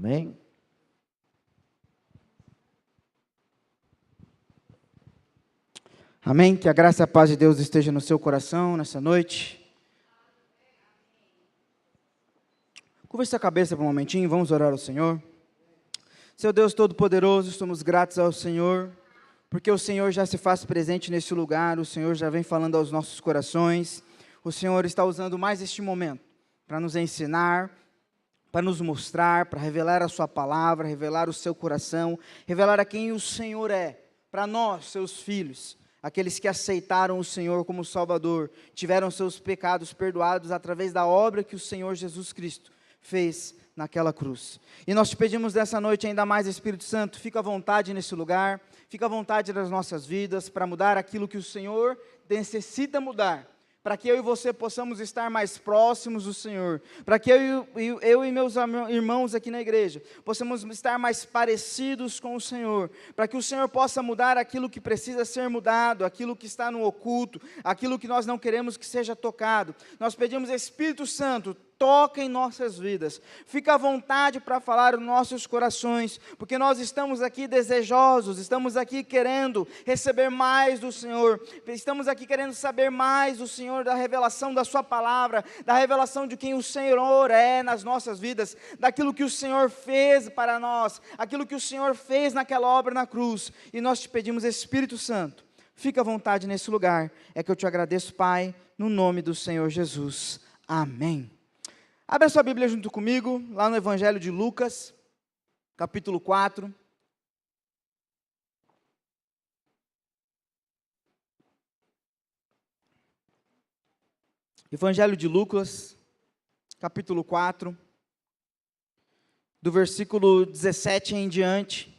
Amém? Amém? Que a graça e a paz de Deus esteja no seu coração nessa noite. Curva sua cabeça por um momentinho, vamos orar ao Senhor. Seu Deus Todo-Poderoso, somos gratos ao Senhor, porque o Senhor já se faz presente nesse lugar, o Senhor já vem falando aos nossos corações, o Senhor está usando mais este momento para nos ensinar, para nos mostrar, para revelar a sua palavra, revelar o seu coração, revelar a quem o Senhor é, para nós, seus filhos, aqueles que aceitaram o Senhor como Salvador, tiveram seus pecados perdoados através da obra que o Senhor Jesus Cristo fez naquela cruz. E nós te pedimos nessa noite ainda mais, Espírito Santo, fica à vontade nesse lugar, fica à vontade nas nossas vidas, para mudar aquilo que o Senhor necessita mudar, para que eu e você possamos estar mais próximos do Senhor, para que eu e meus irmãos aqui na igreja, possamos estar mais parecidos com o Senhor, para que o Senhor possa mudar aquilo que precisa ser mudado, aquilo que está no oculto, aquilo que nós não queremos que seja tocado. Nós pedimos, Espírito Santo, toca em nossas vidas, fica à vontade para falar nos nossos corações, porque nós estamos aqui desejosos, estamos aqui querendo receber mais do Senhor, estamos aqui querendo saber mais do Senhor, da revelação da sua palavra, da revelação de quem o Senhor é nas nossas vidas, daquilo que o Senhor fez para nós, aquilo que o Senhor fez naquela obra na cruz, e nós te pedimos, Espírito Santo, fica à vontade nesse lugar, é que eu te agradeço, Pai, no nome do Senhor Jesus, amém. Abra sua Bíblia junto comigo, lá no Evangelho de Lucas, capítulo 4. Evangelho de Lucas, capítulo 4, do versículo 17 em diante.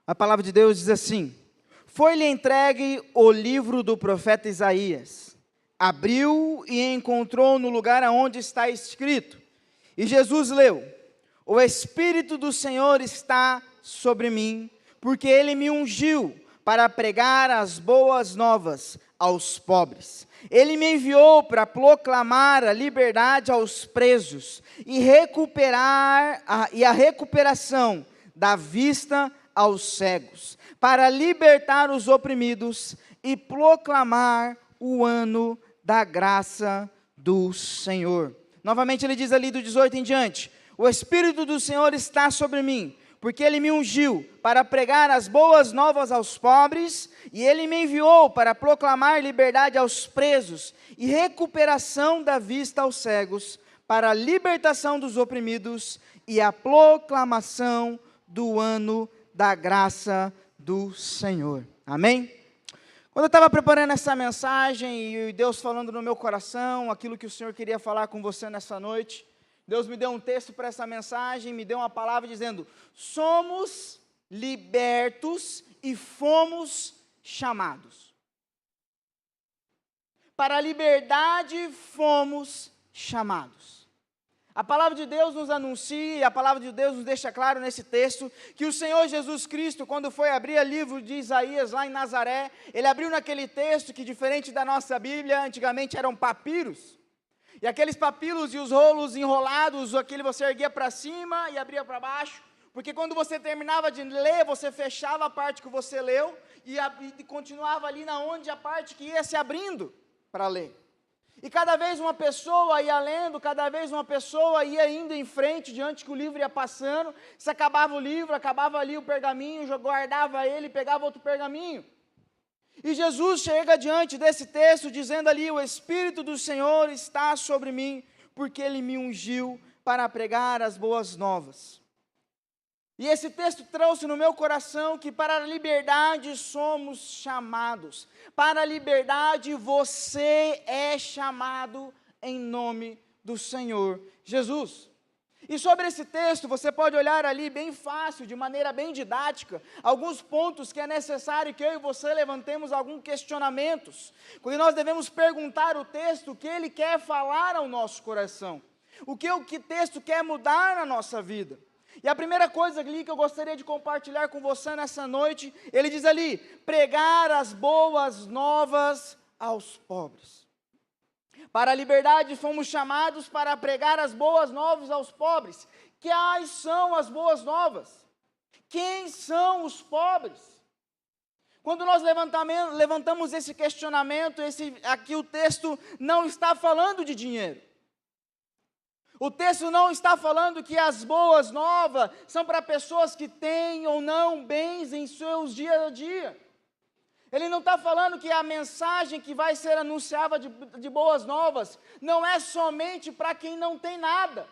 A palavra de Deus diz assim: foi-lhe entregue o livro do profeta Isaías. Abriu e encontrou no lugar aonde está escrito. E Jesus leu: o Espírito do Senhor está sobre mim, porque Ele me ungiu para pregar as boas novas aos pobres. Ele me enviou para proclamar a liberdade aos presos e a recuperação da vista aos cegos, para libertar os oprimidos e proclamar o ano da graça do Senhor. Novamente ele diz ali do 18 em diante: o Espírito do Senhor está sobre mim, porque Ele me ungiu para pregar as boas novas aos pobres, e Ele me enviou para proclamar liberdade aos presos e recuperação da vista aos cegos, para a libertação dos oprimidos e a proclamação do ano da graça do Senhor. Amém? Quando eu estava preparando essa mensagem e Deus falando no meu coração, aquilo que o Senhor queria falar com você nessa noite, Deus me deu um texto para essa mensagem, me deu uma palavra dizendo: somos libertos e fomos chamados. Para a liberdade fomos chamados. A palavra de Deus nos anuncia, a palavra de Deus nos deixa claro nesse texto, que o Senhor Jesus Cristo, quando foi abrir o livro de Isaías lá em Nazaré, Ele abriu naquele texto que, diferente da nossa Bíblia, antigamente eram papiros, e aqueles papiros e os rolos enrolados, aquele você erguia para cima e abria para baixo, porque quando você terminava de ler, você fechava a parte que você leu, e continuava ali na onde a parte que ia se abrindo para ler. E cada vez uma pessoa ia lendo, cada vez uma pessoa ia indo em frente, diante que o livro ia passando, se acabava o livro, acabava ali o pergaminho, guardava ele, pegava outro pergaminho. E Jesus chega diante desse texto, dizendo ali: o Espírito do Senhor está sobre mim, porque Ele me ungiu para pregar as boas novas. E esse texto trouxe no meu coração que para a liberdade somos chamados. Para a liberdade você é chamado em nome do Senhor Jesus. E sobre esse texto você pode olhar ali bem fácil, de maneira bem didática, alguns pontos que é necessário que eu e você levantemos alguns questionamentos. Porque nós devemos perguntar o texto o que ele quer falar ao nosso coração. O que texto quer mudar na nossa vida. E a primeira coisa ali que eu gostaria de compartilhar com você nessa noite, ele diz ali: pregar as boas novas aos pobres. Para a liberdade fomos chamados para pregar as boas novas aos pobres. Quais são as boas novas? Quem são os pobres? Quando nós levantamos esse questionamento, aqui o texto não está falando de dinheiro. O texto não está falando que as boas novas são para pessoas que têm ou não bens em seus dia a dia. Ele não está falando que a mensagem que vai ser anunciada de boas novas não é somente para quem não tem nada.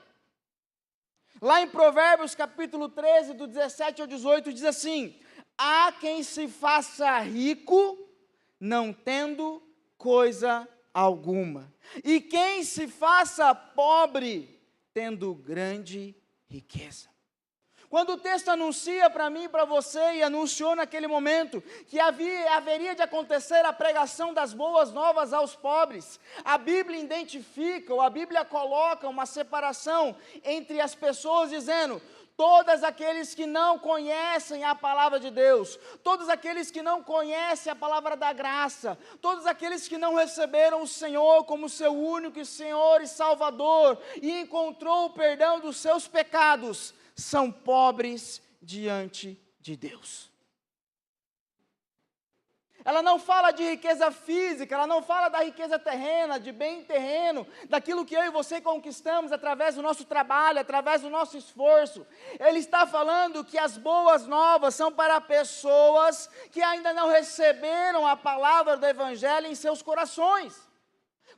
Lá em Provérbios capítulo 13, do 17 ao 18, diz assim: há quem se faça rico, não tendo coisa alguma, e quem se faça pobre, tendo grande riqueza. Quando o texto anuncia para mim e para você, e anunciou naquele momento, que haveria de acontecer a pregação das boas novas aos pobres, a Bíblia identifica, ou a Bíblia coloca uma separação entre as pessoas, dizendo: todos aqueles que não conhecem a palavra de Deus, todos aqueles que não conhecem a palavra da graça, todos aqueles que não receberam o Senhor como seu único Senhor e Salvador, e encontrou o perdão dos seus pecados, são pobres diante de Deus. Ela não fala de riqueza física, ela não fala da riqueza terrena, de bem terreno, daquilo que eu e você conquistamos através do nosso trabalho, através do nosso esforço. Ele está falando que as boas novas são para pessoas que ainda não receberam a palavra do Evangelho em seus corações.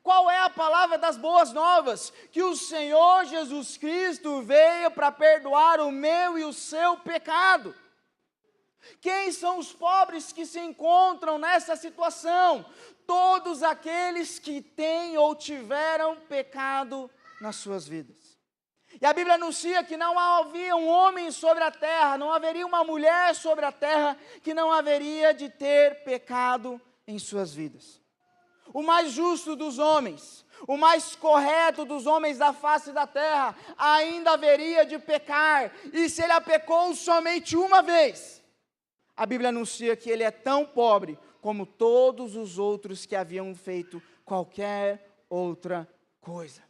Qual é a palavra das boas novas? Que o Senhor Jesus Cristo veio para perdoar o meu e o seu pecado. Quem são os pobres que se encontram nessa situação? Todos aqueles que têm ou tiveram pecado nas suas vidas. E a Bíblia anuncia que não havia um homem sobre a terra, não haveria uma mulher sobre a terra, que não haveria de ter pecado em suas vidas. O mais justo dos homens, o mais correto dos homens da face da terra, ainda haveria de pecar, e se ele pecou somente uma vez, a Bíblia anuncia que ele é tão pobre como todos os outros que haviam feito qualquer outra coisa.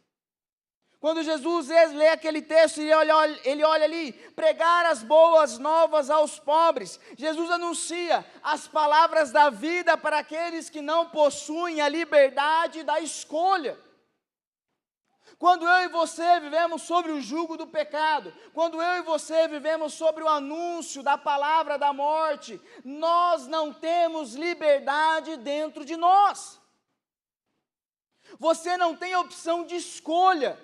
Quando Jesus lê aquele texto, ele olha ali, pregar as boas novas aos pobres. Jesus anuncia as palavras da vida para aqueles que não possuem a liberdade da escolha. Quando eu e você vivemos sobre o jugo do pecado, quando eu e você vivemos sobre o anúncio da palavra da morte, nós não temos liberdade dentro de nós. Você não tem opção de escolha.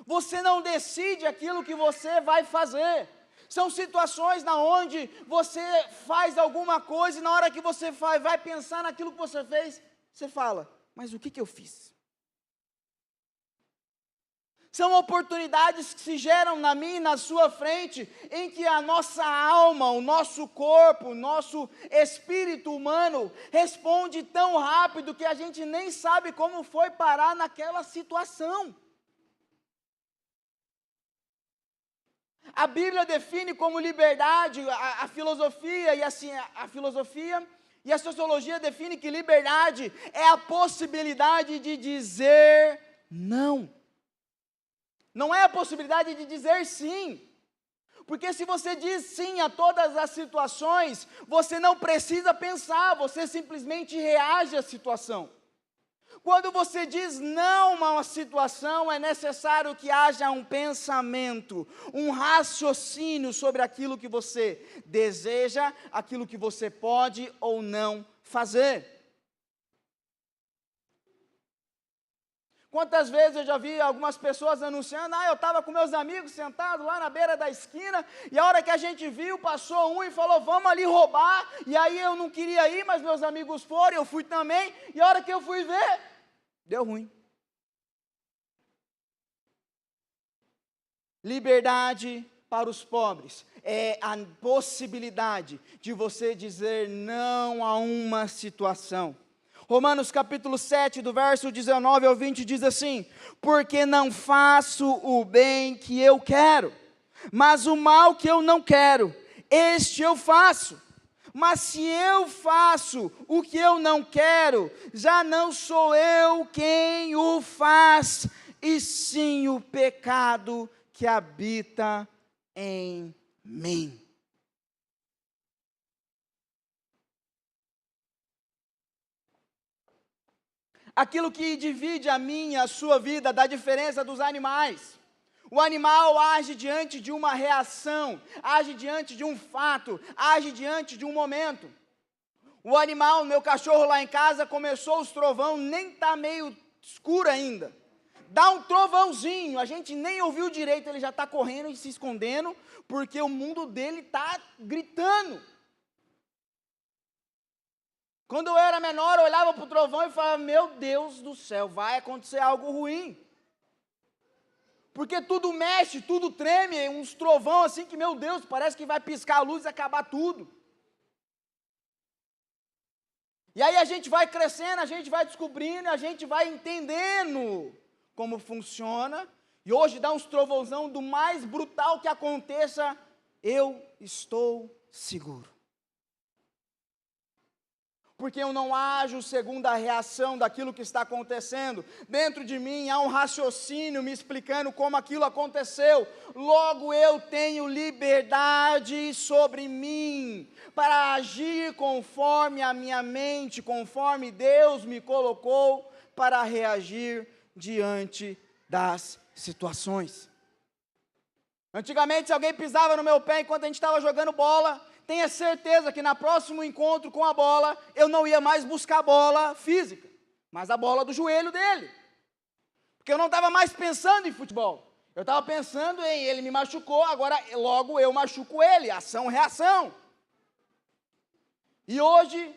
Você não decide aquilo que você vai fazer. São situações onde você faz alguma coisa e na hora que você vai pensar naquilo que você fez, você fala: mas o que eu fiz? São oportunidades que se geram na minha e na sua frente, em que a nossa alma, o nosso corpo, o nosso espírito humano responde tão rápido que a gente nem sabe como foi parar naquela situação. A Bíblia define como liberdade, a filosofia e assim, a filosofia e a sociologia define que liberdade é a possibilidade de dizer não. Não é a possibilidade de dizer sim. Porque se você diz sim a todas as situações, você não precisa pensar, você simplesmente reage à situação. Quando você diz não a uma situação, é necessário que haja um pensamento, um raciocínio sobre aquilo que você deseja, aquilo que você pode ou não fazer. Quantas vezes eu já vi algumas pessoas anunciando: eu estava com meus amigos sentados lá na beira da esquina, e a hora que a gente viu, passou um e falou: vamos ali roubar, e aí eu não queria ir, mas meus amigos foram, eu fui também, e a hora que eu fui ver, deu ruim. Liberdade para os pobres é a possibilidade de você dizer não a uma situação. Romanos capítulo 7, do verso 19 ao 20, diz assim: porque não faço o bem que eu quero, mas o mal que eu não quero, este eu faço. Mas se eu faço o que eu não quero, já não sou eu quem o faz, e sim o pecado que habita em mim. Aquilo que divide a minha, a sua vida, da diferença dos animais. O animal age diante de uma reação, age diante de um fato, age diante de um momento. O animal, meu cachorro lá em casa, começou os trovão, nem está meio escuro ainda. Dá um trovãozinho, a gente nem ouviu direito, ele já está correndo e se escondendo, porque o mundo dele está gritando. Quando eu era menor, eu olhava para o trovão e falava, meu Deus do céu, vai acontecer algo ruim. Porque tudo mexe, tudo treme, uns trovão assim que, meu Deus, parece que vai piscar a luz e acabar tudo. E aí a gente vai crescendo, a gente vai descobrindo, a gente vai entendendo como funciona. E hoje dá uns trovãozão do mais brutal que aconteça, eu estou seguro. Porque eu não ajo segundo a reação daquilo que está acontecendo. Dentro de mim há um raciocínio me explicando como aquilo aconteceu. Logo eu tenho liberdade sobre mim para agir conforme a minha mente, conforme Deus me colocou para reagir diante das situações. Antigamente, se alguém pisava no meu pé enquanto a gente estava jogando bola, tenha certeza que no próximo encontro com a bola, eu não ia mais buscar a bola física, mas a bola do joelho dele. Porque eu não estava mais pensando em futebol. Eu estava pensando em ele me machucou, agora logo eu machuco ele, ação-reação. E hoje,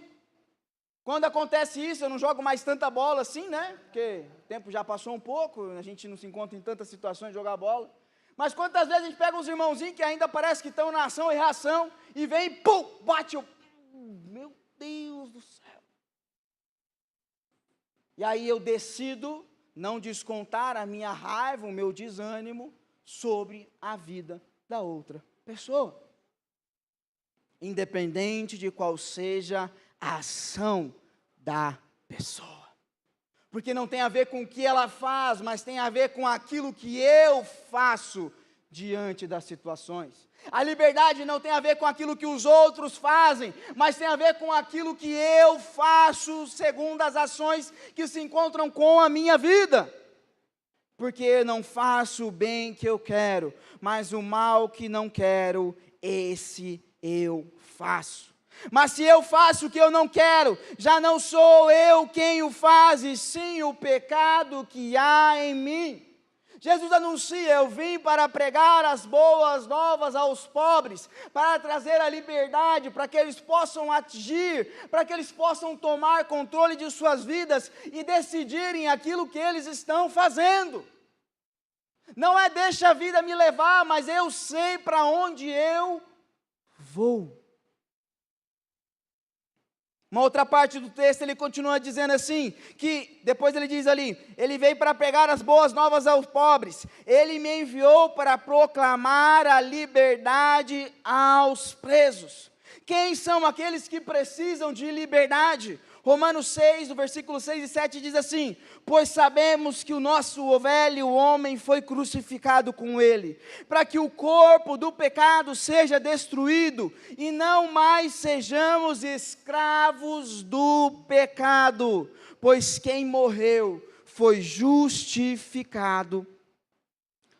quando acontece isso, eu não jogo mais tanta bola assim, né? Porque o tempo já passou um pouco, a gente não se encontra em tantas situações de jogar bola. Mas quantas vezes a gente pega uns irmãozinhos que ainda parece que estão na ação e reação, e vem e pum, bate, meu Deus do céu. E aí eu decido não descontar a minha raiva, o meu desânimo, sobre a vida da outra pessoa. Independente de qual seja a ação da pessoa. Porque não tem a ver com o que ela faz, mas tem a ver com aquilo que eu faço diante das situações. A liberdade não tem a ver com aquilo que os outros fazem, mas tem a ver com aquilo que eu faço segundo as ações que se encontram com a minha vida. Porque eu não faço o bem que eu quero, mas o mal que não quero, esse eu faço. Mas se eu faço o que eu não quero, já não sou eu quem o faz, e sim o pecado que há em mim. Jesus anuncia, eu vim para pregar as boas novas aos pobres, para trazer a liberdade, para que eles possam agir, para que eles possam tomar controle de suas vidas e decidirem aquilo que eles estão fazendo. Não é deixa a vida me levar, mas eu sei para onde eu vou. Uma outra parte do texto, ele continua dizendo assim, que depois ele diz ali, ele veio para pregar as boas novas aos pobres, ele me enviou para proclamar a liberdade aos presos. Quem são aqueles que precisam de liberdade? Romanos 6, no versículo 6 e 7 diz assim, pois sabemos que o nosso velho homem foi crucificado com ele, para que o corpo do pecado seja destruído, e não mais sejamos escravos do pecado, pois quem morreu foi justificado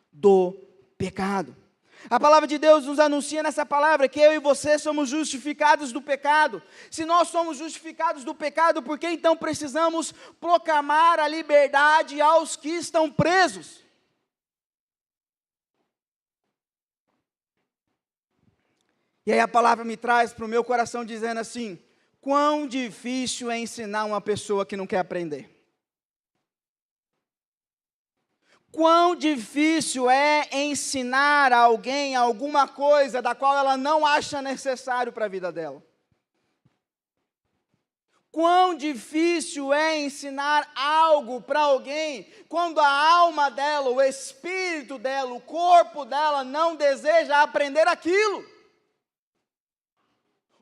do pecado. A palavra de Deus nos anuncia nessa palavra que eu e você somos justificados do pecado. Se nós somos justificados do pecado, por que então precisamos proclamar a liberdade aos que estão presos? E aí a palavra me traz para o meu coração dizendo assim, quão difícil é ensinar uma pessoa que não quer aprender. Quão difícil é ensinar a alguém alguma coisa da qual ela não acha necessário para a vida dela. Quão difícil é ensinar algo para alguém quando a alma dela, o espírito dela, o corpo dela não deseja aprender aquilo.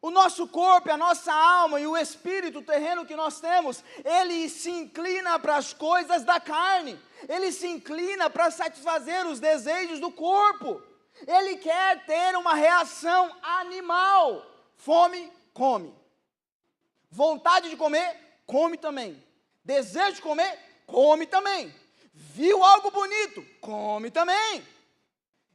O nosso corpo, a nossa alma e o espírito, o terreno que nós temos, ele se inclina para as coisas da carne, ele se inclina para satisfazer os desejos do corpo, ele quer ter uma reação animal. Fome, come. Vontade de comer, come também. Desejo de comer, come também. Viu algo bonito, come também.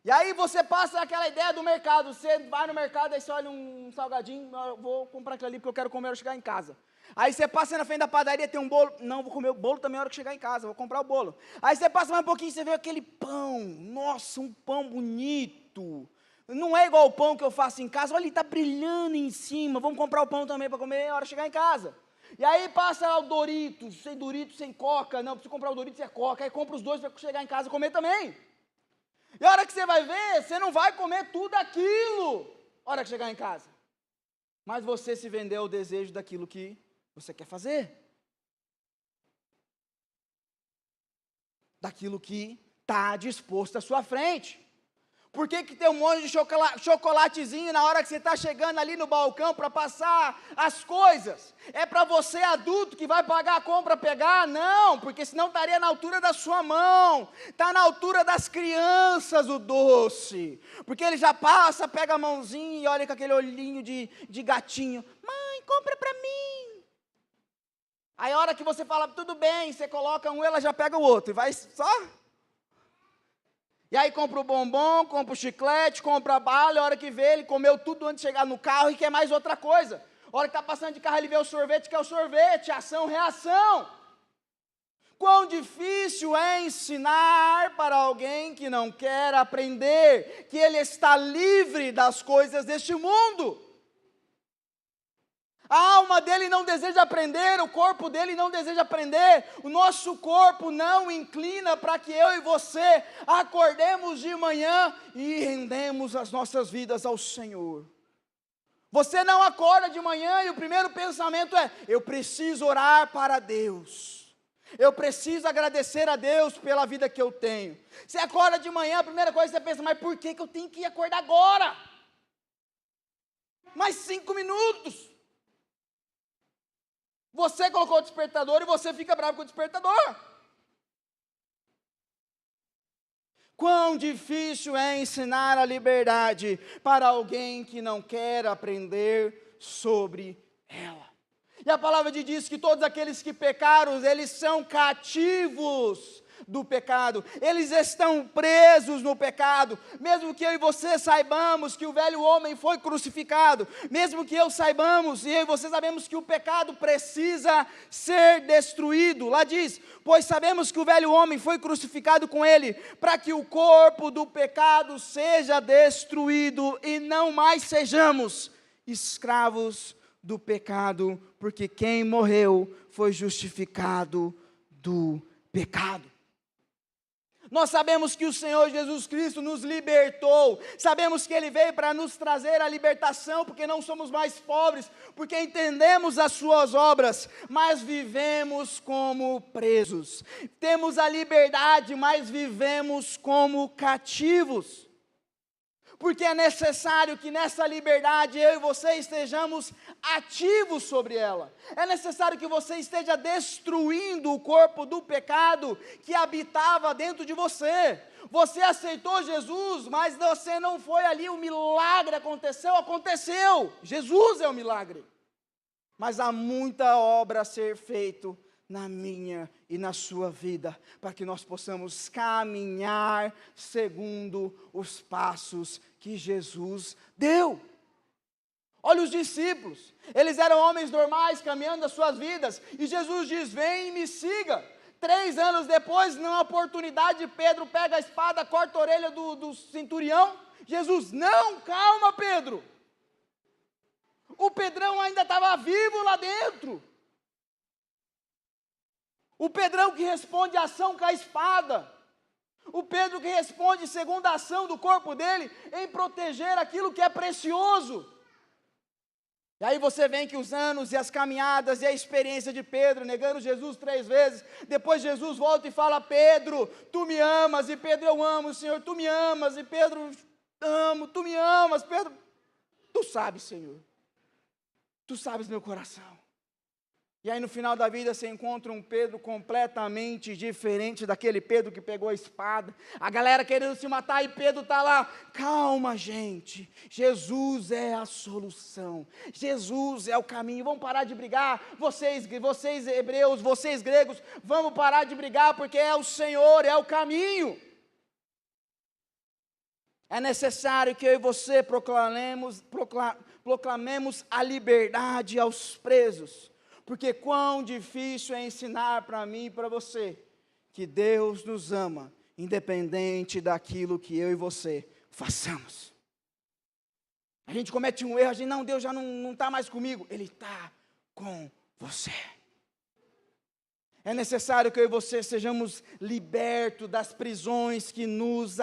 E aí você passa aquela ideia do mercado, você vai no mercado, aí você olha um salgadinho, eu vou comprar aquilo ali porque eu quero comer na hora de chegar em casa. Aí você passa na frente da padaria, tem um bolo, não, vou comer o bolo também na hora que chegar em casa, vou comprar o bolo. Aí você passa mais um pouquinho, você vê aquele pão, nossa, um pão bonito. Não é igual o pão que eu faço em casa, olha, ele está brilhando em cima, vamos comprar o pão também para comer na hora de chegar em casa. E aí passa lá o Doritos, sem Coca, não, preciso comprar o Doritos sem Coca, aí compra os dois para chegar em casa e comer também. E a hora que você vai ver, você não vai comer tudo aquilo, a hora que chegar em casa. Mas você se vendeu ao desejo daquilo que você quer fazer. Daquilo que está disposto à sua frente. Por que tem um monte de chocolatezinho na hora que você está chegando ali no balcão para passar as coisas? É para você adulto que vai pagar a compra pegar? Não, porque senão estaria na altura da sua mão. Está na altura das crianças o doce. Porque ele já passa, pega a mãozinha e olha com aquele olhinho de gatinho. Mãe, compra para mim. Aí a hora que você fala, tudo bem, você coloca um, ela já pega o outro. E vai só... E aí compra o bombom, compra o chiclete, compra a bala, a hora que vê, ele comeu tudo antes de chegar no carro e quer mais outra coisa. A hora que está passando de carro, ele vê o sorvete, quer o sorvete, ação, reação. Quão difícil é ensinar para alguém que não quer aprender, que ele está livre das coisas deste mundo. A alma dele não deseja aprender, o corpo dele não deseja aprender, o nosso corpo não inclina para que eu e você acordemos de manhã e rendemos as nossas vidas ao Senhor. Você não acorda de manhã e o primeiro pensamento é, eu preciso orar para Deus, eu preciso agradecer a Deus pela vida que eu tenho. Você acorda de manhã, a primeira coisa que você pensa, mas por que eu tenho que acordar agora? Mais 5 minutos. Você colocou o despertador e você fica bravo com o despertador. Quão difícil é ensinar a liberdade para alguém que não quer aprender sobre ela. E a palavra de Deus diz que todos aqueles que pecaram, eles são cativos do pecado, eles estão presos no pecado, mesmo que eu e você saibamos que o velho homem foi crucificado, mesmo que saibamos, e eu e você sabemos que o pecado precisa ser destruído, lá diz, pois sabemos que o velho homem foi crucificado com ele, para que o corpo do pecado seja destruído, e não mais sejamos escravos do pecado, porque quem morreu foi justificado do pecado. Nós sabemos que o Senhor Jesus Cristo nos libertou, sabemos que Ele veio para nos trazer a libertação, porque não somos mais pobres, porque entendemos as suas obras, mas vivemos como presos. Temos a liberdade, mas vivemos como cativos. Porque é necessário que nessa liberdade eu e você estejamos ativos sobre ela. É necessário que você esteja destruindo o corpo do pecado que habitava dentro de você. Você aceitou Jesus, mas você não foi ali, o milagre aconteceu. Jesus é o milagre. Mas há muita obra a ser feita na minha e na sua vida, para que nós possamos caminhar segundo os passos que Jesus deu. Olha os discípulos, eles eram homens normais, caminhando as suas vidas, e Jesus diz, vem e me siga. 3 anos depois, numa oportunidade, Pedro pega a espada, corta a orelha do centurião. Jesus, não, calma Pedro, o Pedrão ainda estava vivo lá dentro. O Pedrão que responde a ação com a espada. O Pedro que responde segundo a ação do corpo dele em proteger aquilo que é precioso. E aí você vê que os anos e as caminhadas e a experiência de Pedro, negando Jesus 3 vezes, depois Jesus volta e fala, Pedro, tu me amas, e Pedro, eu amo, Senhor, tu me amas, e Pedro, amo, tu me amas, Pedro, tu sabes, Senhor. Tu sabes meu coração. E aí no final da vida você encontra um Pedro completamente diferente daquele Pedro que pegou a espada. A galera querendo se matar e Pedro está lá. Calma, gente. Jesus é a solução. Jesus é o caminho. Vamos parar de brigar. Vocês hebreus, vocês gregos, vamos parar de brigar porque é o Senhor, é o caminho. É necessário que eu e você proclamemos a liberdade aos presos. Porque quão difícil é ensinar para mim e para você que Deus nos ama, independente daquilo que eu e você façamos. A gente comete um erro, a gente, não, Deus já não está mais comigo. Ele está com você. É necessário que eu e você sejamos libertos das prisões que nos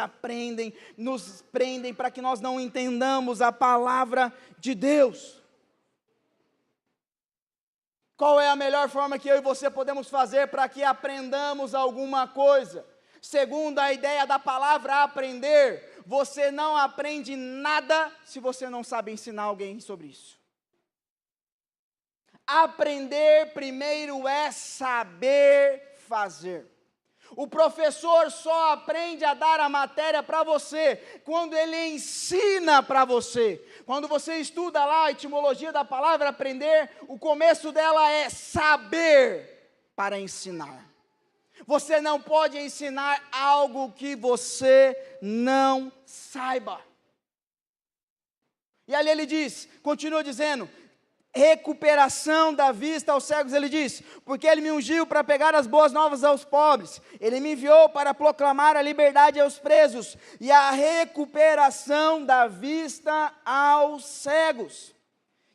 prendem para que nós não entendamos a palavra de Deus. Qual é a melhor forma que eu e você podemos fazer para que aprendamos alguma coisa? Segundo a ideia da palavra aprender, você não aprende nada se você não sabe ensinar alguém sobre isso. Aprender primeiro é saber fazer. O professor só aprende a dar a matéria para você quando ele ensina para você. Quando você estuda lá a etimologia da palavra aprender, o começo dela é saber para ensinar. Você não pode ensinar algo que você não saiba. E ali ele diz, continua dizendo, recuperação da vista aos cegos, ele diz, porque ele me ungiu para pregar as boas novas aos pobres, ele me enviou para proclamar a liberdade aos presos, e a recuperação da vista aos cegos.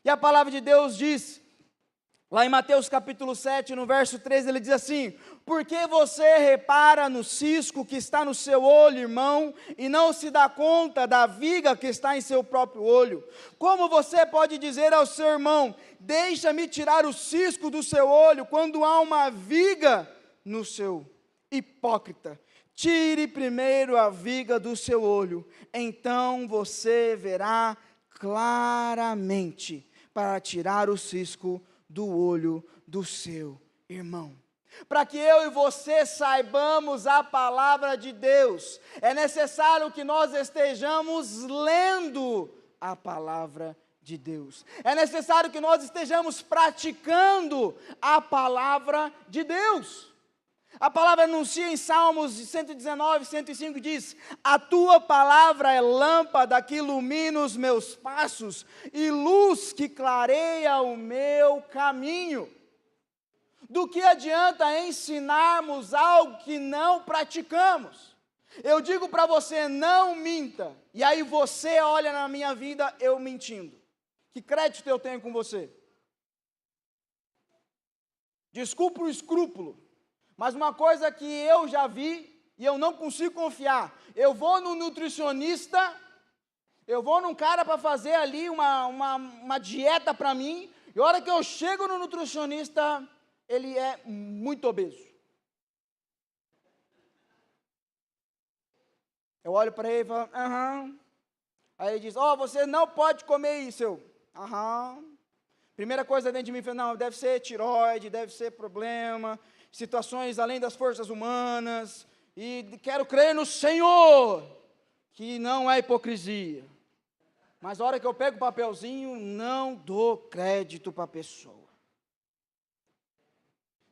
E a palavra de Deus diz, lá em Mateus capítulo 7, no verso 13, ele diz assim, por que você repara no cisco que está no seu olho, irmão, e não se dá conta da viga que está em seu próprio olho? Como você pode dizer ao seu irmão, deixa-me tirar o cisco do seu olho, quando há uma viga no seu? Hipócrita, tire primeiro a viga do seu olho, então você verá claramente para tirar o cisco do olho do seu irmão. Para que eu e você saibamos a palavra de Deus, é necessário que nós estejamos lendo a palavra de Deus. É necessário que nós estejamos praticando a palavra de Deus. A palavra anuncia em Salmos 119, 105, diz, a tua palavra é lâmpada que ilumina os meus passos e luz que clareia o meu caminho. Do que adianta ensinarmos algo que não praticamos? Eu digo para você, não minta, e aí você olha na minha vida eu mentindo. Que crédito eu tenho com você? Desculpa o escrúpulo, mas uma coisa que eu já vi e eu não consigo confiar, eu vou no nutricionista, eu vou num cara para fazer ali uma dieta para mim, e a hora que eu chego no nutricionista, ele é muito obeso. Eu olho para ele e falo, aham. Aí ele diz, você não pode comer isso. Eu, aham. Primeira coisa dentro de mim, não, deve ser tireoide, deve ser problema, situações além das forças humanas, e quero crer no Senhor, que não é hipocrisia. Mas a hora que eu pego o papelzinho, não dou crédito para a pessoa.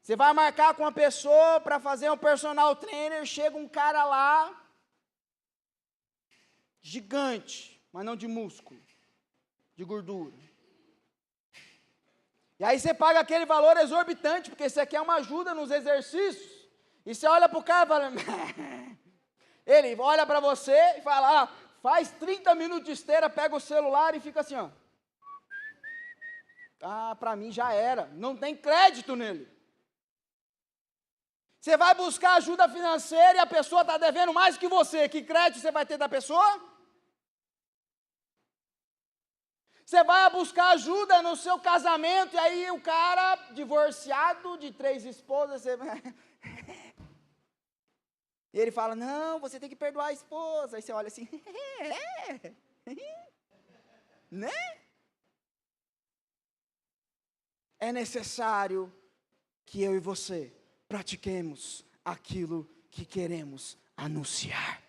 Você vai marcar com uma pessoa para fazer um personal trainer, chega um cara lá, gigante, mas não de músculo, de gordura. E aí você paga aquele valor exorbitante, porque você quer uma ajuda nos exercícios, e você olha para o cara e fala, ele olha para você e fala, faz 30 minutos de esteira, pega o celular e fica assim, para mim já era, não tem crédito nele. Você vai buscar ajuda financeira e a pessoa está devendo mais que você. Que crédito você vai ter da pessoa? Você vai buscar ajuda no seu casamento e aí o cara, divorciado de 3 esposas, e ele fala, não, você tem que perdoar a esposa. Aí você olha assim, né? é necessário que eu e você pratiquemos aquilo que queremos anunciar.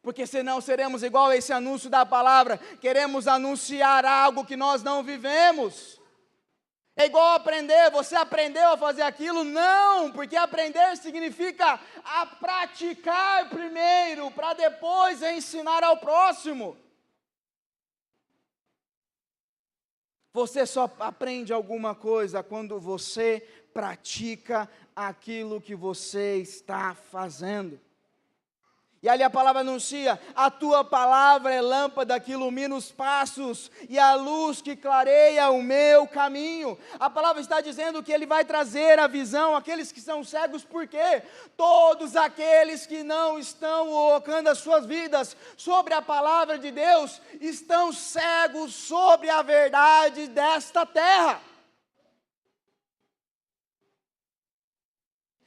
Porque senão seremos igual a esse anúncio da palavra, queremos anunciar algo que nós não vivemos. É igual aprender, você aprendeu a fazer aquilo? Não, porque aprender significa a praticar primeiro, para depois ensinar ao próximo. Você só aprende alguma coisa quando você pratica aquilo que você está fazendo. E ali a palavra anuncia, a tua palavra é lâmpada que ilumina os passos e a luz que clareia o meu caminho. A palavra está dizendo que Ele vai trazer a visão àqueles que são cegos, por quê? Todos aqueles que não estão colocando as suas vidas sobre a palavra de Deus, estão cegos sobre a verdade desta terra.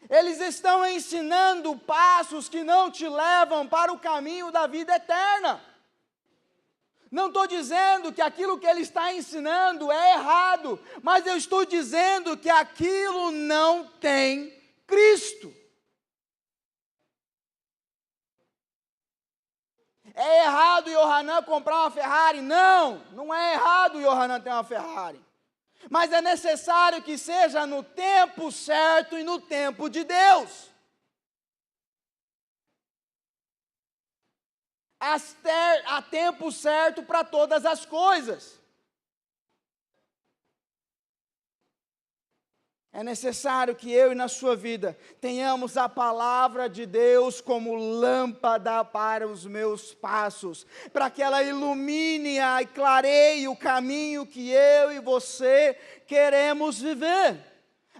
Eles estão ensinando passos que não te levam para o caminho da vida eterna. Não estou dizendo que aquilo que ele está ensinando é errado, mas eu estou dizendo que aquilo não tem Cristo. É errado Yohanan comprar uma Ferrari? Não, não é errado Yohanan ter uma Ferrari. Mas é necessário que seja no tempo certo e no tempo de Deus. Há tempo certo para todas as coisas. É necessário que eu e na sua vida tenhamos a palavra de Deus como lâmpada para os meus passos, para que ela ilumine e clareie o caminho que eu e você queremos viver.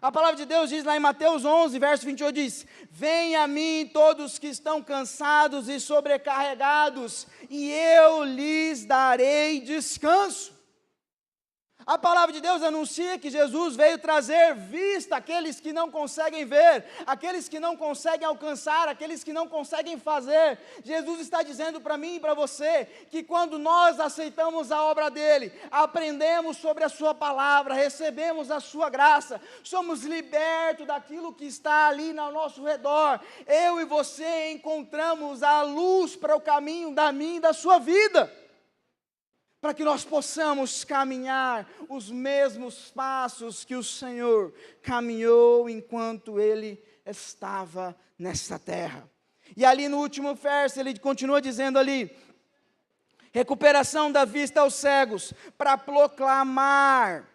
A palavra de Deus diz lá em Mateus 11, verso 28, diz: venha a mim todos que estão cansados e sobrecarregados, e eu lhes darei descanso. A palavra de Deus anuncia que Jesus veio trazer vista àqueles que não conseguem ver, àqueles que não conseguem alcançar, àqueles que não conseguem fazer. Jesus está dizendo para mim e para você, que quando nós aceitamos a obra dEle, aprendemos sobre a sua palavra, recebemos a sua graça, somos libertos daquilo que está ali ao nosso redor, eu e você encontramos a luz para o caminho da minha e da sua vida, para que nós possamos caminhar os mesmos passos que o Senhor caminhou enquanto Ele estava nessa terra. E ali no último verso, ele continua dizendo ali, recuperação da vista aos cegos, para proclamar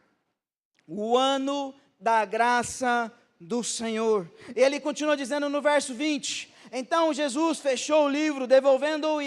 o ano da graça do Senhor. Ele continua dizendo no verso 20, então Jesus fechou o livro, devolvendo-o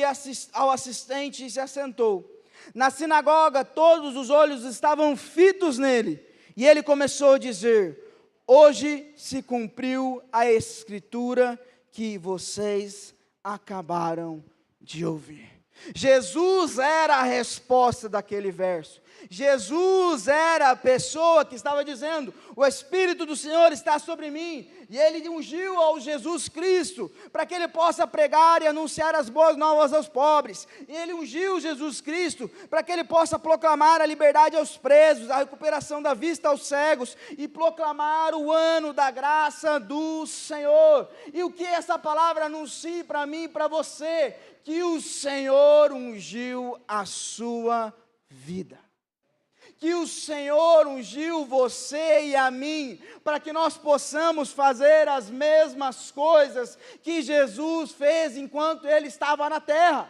ao assistente e se assentou. Na sinagoga, todos os olhos estavam fitos nele, e ele começou a dizer, hoje se cumpriu a escritura que vocês acabaram de ouvir. Jesus era a resposta daquele verso. Jesus era a pessoa que estava dizendo, o Espírito do Senhor está sobre mim, e Ele ungiu ao Jesus Cristo, para que Ele possa pregar e anunciar as boas novas aos pobres, e Ele ungiu Jesus Cristo, para que Ele possa proclamar a liberdade aos presos, a recuperação da vista aos cegos, e proclamar o ano da graça do Senhor. E o que essa palavra anuncia para mim e para você? Que o Senhor ungiu a sua vida. Que o Senhor ungiu você e a mim, para que nós possamos fazer as mesmas coisas que Jesus fez enquanto Ele estava na terra.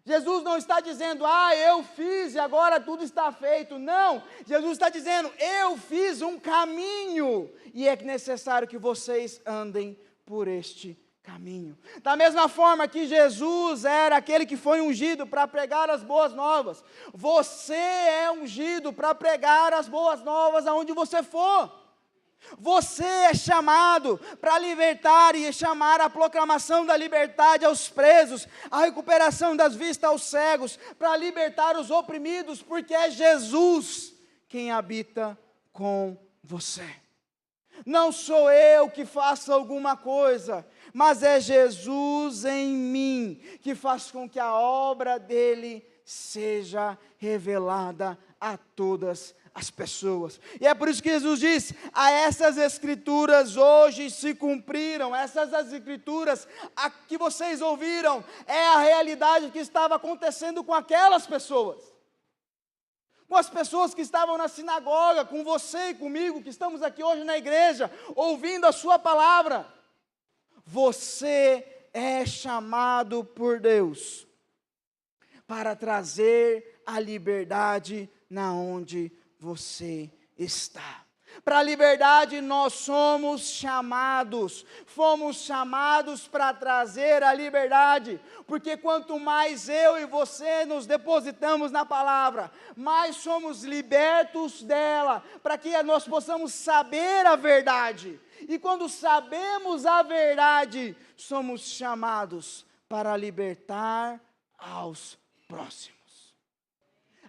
Jesus não está dizendo, eu fiz e agora tudo está feito. Não, Jesus está dizendo, eu fiz um caminho, e é necessário que vocês andem por este caminho. Da mesma forma que Jesus era aquele que foi ungido para pregar as boas novas, você é ungido para pregar as boas novas aonde você for. Você é chamado para libertar e chamar a proclamação da liberdade aos presos, a recuperação das vistas aos cegos, para libertar os oprimidos, porque é Jesus quem habita com você. Não sou eu que faço alguma coisa, mas é Jesus em mim, que faz com que a obra dele seja revelada a todas as pessoas. E é por isso que Jesus diz: a essas escrituras hoje se cumpriram. Essas as escrituras a que vocês ouviram é a realidade que estava acontecendo com aquelas pessoas, com as pessoas que estavam na sinagoga, com você e comigo, que estamos aqui hoje na igreja, ouvindo a sua palavra. Você é chamado por Deus para trazer a liberdade na onde você está. Para a liberdade nós somos chamados, fomos chamados para trazer a liberdade, porque quanto mais eu e você nos depositamos na palavra, mais somos libertos dela, para que nós possamos saber a verdade, e quando sabemos a verdade, somos chamados para libertar aos próximos.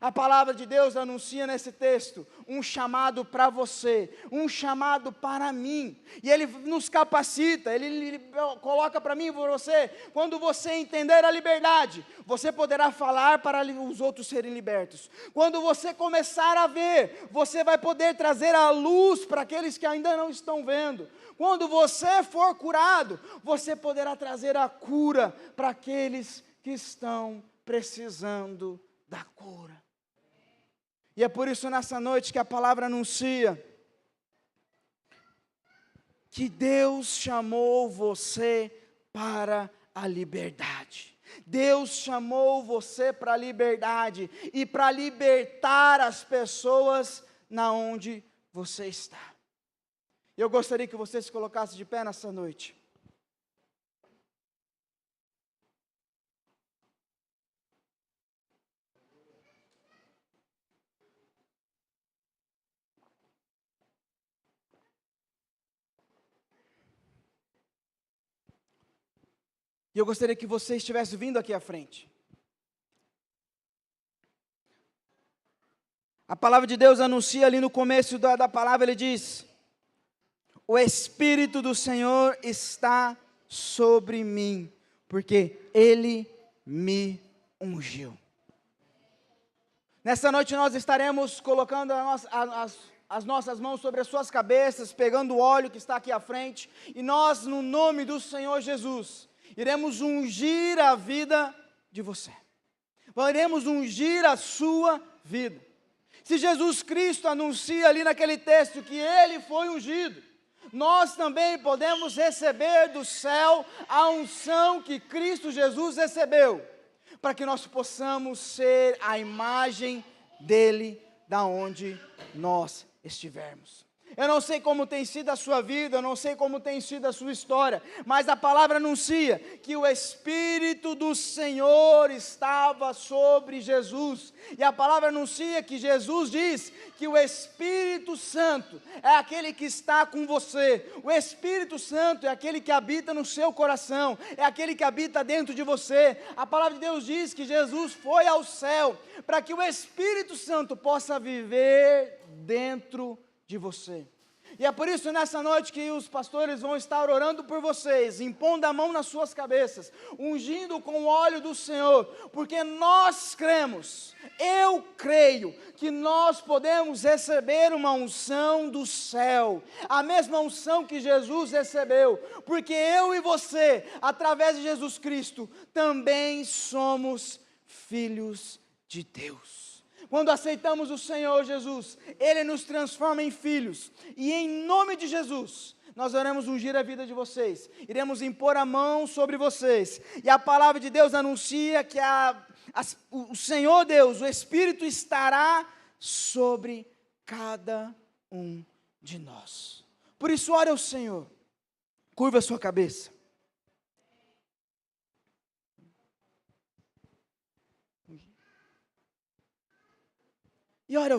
A palavra de Deus anuncia nesse texto um chamado para você, um chamado para mim, e Ele nos capacita, Ele coloca para mim e para você: quando você entender a liberdade, você poderá falar para os outros serem libertos. Quando você começar a ver, você vai poder trazer a luz para aqueles que ainda não estão vendo. Quando você for curado, você poderá trazer a cura para aqueles que estão precisando da cura. E é por isso nessa noite que a palavra anuncia que Deus chamou você para a liberdade. Deus chamou você para a liberdade e para libertar as pessoas na onde você está. Eu gostaria que você se colocasse de pé nessa noite. E eu gostaria que você estivesse vindo aqui à frente. A palavra de Deus anuncia ali no começo da palavra, ele diz: o Espírito do Senhor está sobre mim, porque Ele me ungiu. Nessa noite nós estaremos colocando as nossas mãos sobre as suas cabeças, pegando o óleo que está aqui à frente, e nós, no nome do Senhor Jesus, iremos ungir a vida de você. Iremos ungir a sua vida. Se Jesus Cristo anuncia ali naquele texto que Ele foi ungido, nós também podemos receber do céu a unção que Cristo Jesus recebeu, para que nós possamos ser a imagem dEle, da onde nós estivermos. Eu não sei como tem sido a sua vida, eu não sei como tem sido a sua história, mas a palavra anuncia que o Espírito do Senhor estava sobre Jesus, e a palavra anuncia que Jesus diz que o Espírito Santo é aquele que está com você, o Espírito Santo é aquele que habita no seu coração, é aquele que habita dentro de você. A palavra de Deus diz que Jesus foi ao céu, para que o Espírito Santo possa viver dentro de você. E é por isso nessa noite que os pastores vão estar orando por vocês, impondo a mão nas suas cabeças, ungindo com o óleo do Senhor, porque nós cremos, eu creio, que nós podemos receber uma unção do céu, a mesma unção que Jesus recebeu, porque eu e você, através de Jesus Cristo, também somos filhos de Deus. Quando aceitamos o Senhor Jesus, Ele nos transforma em filhos, e em nome de Jesus, nós iremos ungir a vida de vocês, iremos impor a mão sobre vocês, e a palavra de Deus anuncia que o Senhor Deus, o Espírito estará sobre cada um de nós. Por isso, ore ao Senhor, curva a sua cabeça. E ore ao